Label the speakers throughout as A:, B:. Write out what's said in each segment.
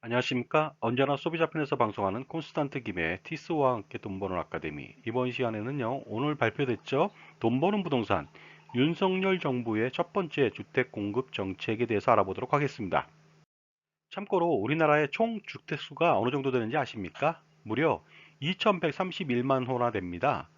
A: 안녕하십니까? 언제나 소비자편에서 방송하는 콘스탄트 김의 티스와 함께 돈 버는 아카데미. 이번 시간에는요, 오늘 발표됐죠? 돈 버는 부동산. 윤석열 정부의 첫 번째 주택 공급 정책에 대해서 알아보도록 하겠습니다. 참고로 우리나라의 총 주택수가 어느 정도 되는지 아십니까? 무려 2131만 호나 됩니다.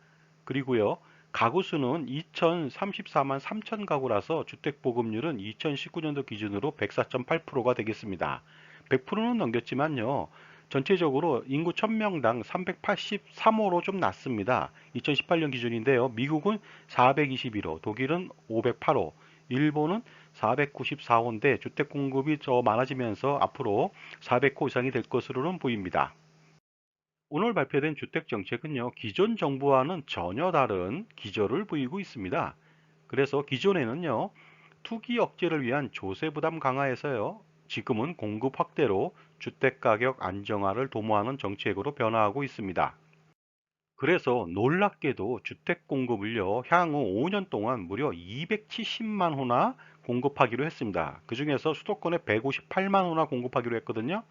A: 그리고요, 가구 수는 2034만 3천 가구라서 주택 보급률은 2019년도 기준으로 104.8%가 되겠습니다. 100%는 넘겼지만요. 전체적으로 인구 1000명당 383호로 좀 낮습니다. 2018년 기준인데요. 미국은 421호, 독일은 508호, 일본은 494호인데 주택 공급이 더 많아지면서 앞으로 400호 이상이 될 것으로는 보입니다. 오늘 발표된 주택 정책은요, 기존 정부와는 전혀 다른 기조를 보이고 있습니다. 그래서 기존에는요, 투기 억제를 위한 조세 부담 강화에서요, 지금은 공급 확대로 주택 가격 안정화를 도모하는 정책으로 변화하고 있습니다. 그래서 놀랍게도 주택 공급을요, 향후 5년 동안 무려 270만 호나 공급하기로 했습니다. 그 중에서 수도권에 158만 호나 공급하기로 했거든요.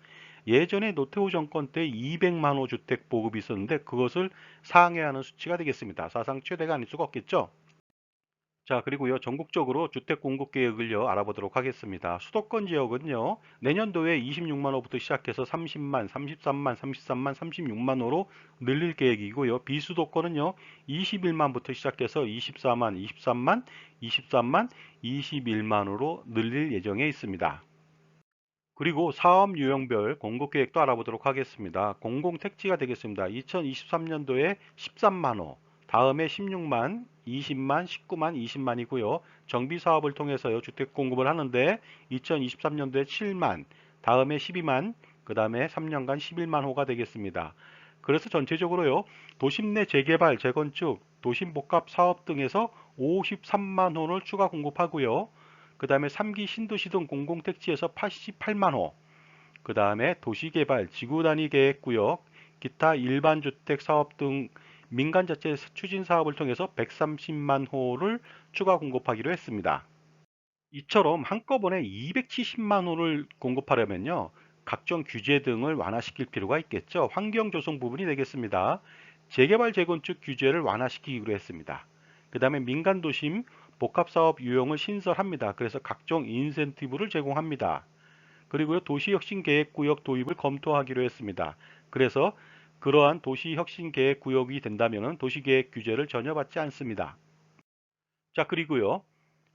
A: 예전에 노태우 정권 때 200만 호 주택 보급이 있었는데 그것을 상회하는 수치가 되겠습니다. 사상 최대가 아닐 수가 없겠죠. 자, 그리고요, 전국적으로 주택 공급 계획을요, 알아보도록 하겠습니다. 수도권 지역은요, 내년도에 26만 호부터 시작해서 30만, 33만, 33만, 36만 호로 늘릴 계획이고요. 비수도권은요, 21만부터 시작해서 24만, 23만, 23만, 21만으로 늘릴 예정에 있습니다. 그리고 사업 유형별 공급 계획도 알아보도록 하겠습니다. 공공택지가 되겠습니다. 2023년도에 13만 호, 다음에 16만, 20만, 19만, 20만이고요. 정비 사업을 통해서요, 주택 공급을 하는데 2023년도에 7만, 다음에 12만, 그 다음에 3년간 11만 호가 되겠습니다. 그래서 전체적으로요, 도심 내 재개발, 재건축, 도심 복합 사업 등에서 53만 호를 추가 공급하고요. 그 다음에 3기 신도시 등 공공택지에서 88만 호, 그 다음에 도시개발, 지구단위 계획구역, 기타 일반 주택 사업 등 민간자체 추진 사업을 통해서 130만 호를 추가 공급하기로 했습니다. 이처럼 한꺼번에 270만 호를 공급하려면요, 각종 규제 등을 완화시킬 필요가 있겠죠. 환경 조성 부분이 되겠습니다. 재개발 재건축 규제를 완화시키기로 했습니다. 그 다음에 민간 도심 복합사업 유형을 신설합니다. 그래서 각종 인센티브를 제공합니다. 그리고요, 도시혁신계획구역 도입을 검토하기로 했습니다. 그래서 그러한 도시혁신계획구역이 된다면 도시계획 규제를 전혀 받지 않습니다. 자, 그리고요,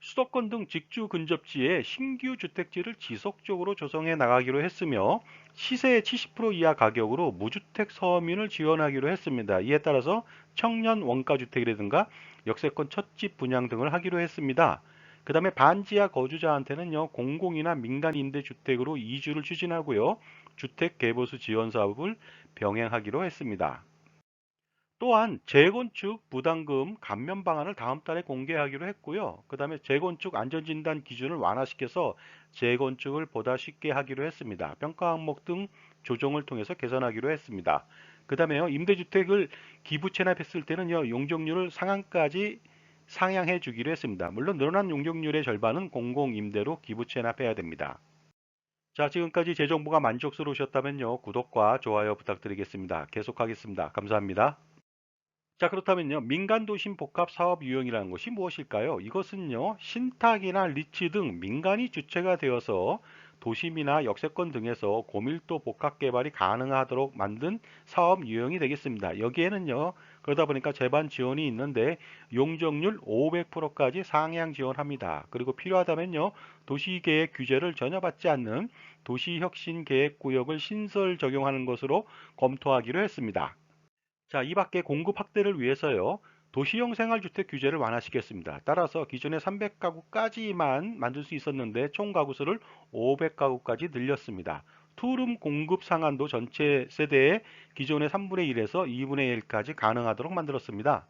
A: 수도권 등 직주 근접지에 신규 주택지를 지속적으로 조성해 나가기로 했으며 시세의 70% 이하 가격으로 무주택 서민을 지원하기로 했습니다. 이에 따라서 청년 원가주택이라든가 역세권 첫집 분양 등을 하기로 했습니다. 그 다음에 반지하 거주자한테는요, 공공이나 민간 임대주택으로 이주를 추진하고요, 주택 개보수 지원 사업을 병행하기로 했습니다. 또한 재건축 부담금 감면 방안을 다음 달에 공개하기로 했고요. 그 다음에 재건축 안전진단 기준을 완화시켜서 재건축을 보다 쉽게 하기로 했습니다. 평가 항목 등 조정을 통해서 개선하기로 했습니다. 그 다음에요, 임대주택을 기부 체납했을 때는요, 용적률을 상한까지 상향해 주기로 했습니다. 물론 늘어난 용적률의 절반은 공공임대로 기부 체납해야 됩니다. 자, 지금까지 제 정보가 만족스러우셨다면요, 구독과 좋아요 부탁드리겠습니다. 계속하겠습니다. 감사합니다. 자, 그렇다면요, 민간도심 복합 사업 유형이라는 것이 무엇일까요? 이것은요, 신탁이나 리츠 등 민간이 주체가 되어서 도심이나 역세권 등에서 고밀도 복합 개발이 가능하도록 만든 사업 유형이 되겠습니다. 여기에는요, 그러다 보니까 재반 지원이 있는데 용적률 500%까지 상향 지원합니다. 그리고 필요하다면요, 도시계획 규제를 전혀 받지 않는 도시혁신계획구역을 신설 적용하는 것으로 검토하기로 했습니다. 자, 이 밖에 공급 확대를 위해서요, 도시형 생활주택 규제를 완화시켰습니다. 따라서 기존의 300가구까지만 만들 수 있었는데 총 가구 수를 500가구까지 늘렸습니다. 투룸 공급 상한도 전체 세대의 기존의 3분의 1에서 2분의 1까지 가능하도록 만들었습니다.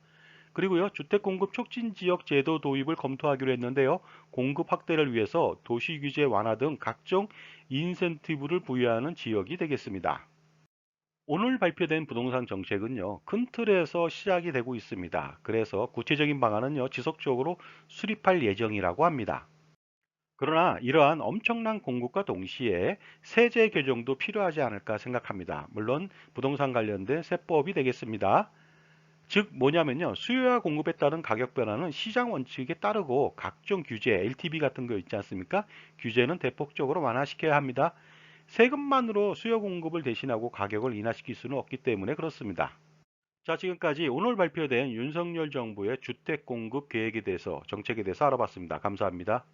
A: 그리고요, 주택 공급 촉진 지역 제도 도입을 검토하기로 했는데요, 공급 확대를 위해서 도시 규제 완화 등 각종 인센티브를 부여하는 지역이 되겠습니다. 오늘 발표된 부동산 정책은요, 큰 틀에서 시작이 되고 있습니다. 그래서 구체적인 방안은요, 지속적으로 수립할 예정이라고 합니다. 그러나 이러한 엄청난 공급과 동시에 세제 교정도 필요하지 않을까 생각합니다. 물론 부동산 관련된 세법이 되겠습니다. 즉 뭐냐면요. 수요와 공급에 따른 가격 변화는 시장 원칙에 따르고 각종 규제, LTV 같은 거 있지 않습니까? 규제는 대폭적으로 완화시켜야 합니다. 세금만으로 수요 공급을 대신하고 가격을 인하시킬 수는 없기 때문에 그렇습니다. 자, 지금까지 오늘 발표된 윤석열 정부의 주택 공급 계획에 대해서 정책에 대해서 알아봤습니다. 감사합니다.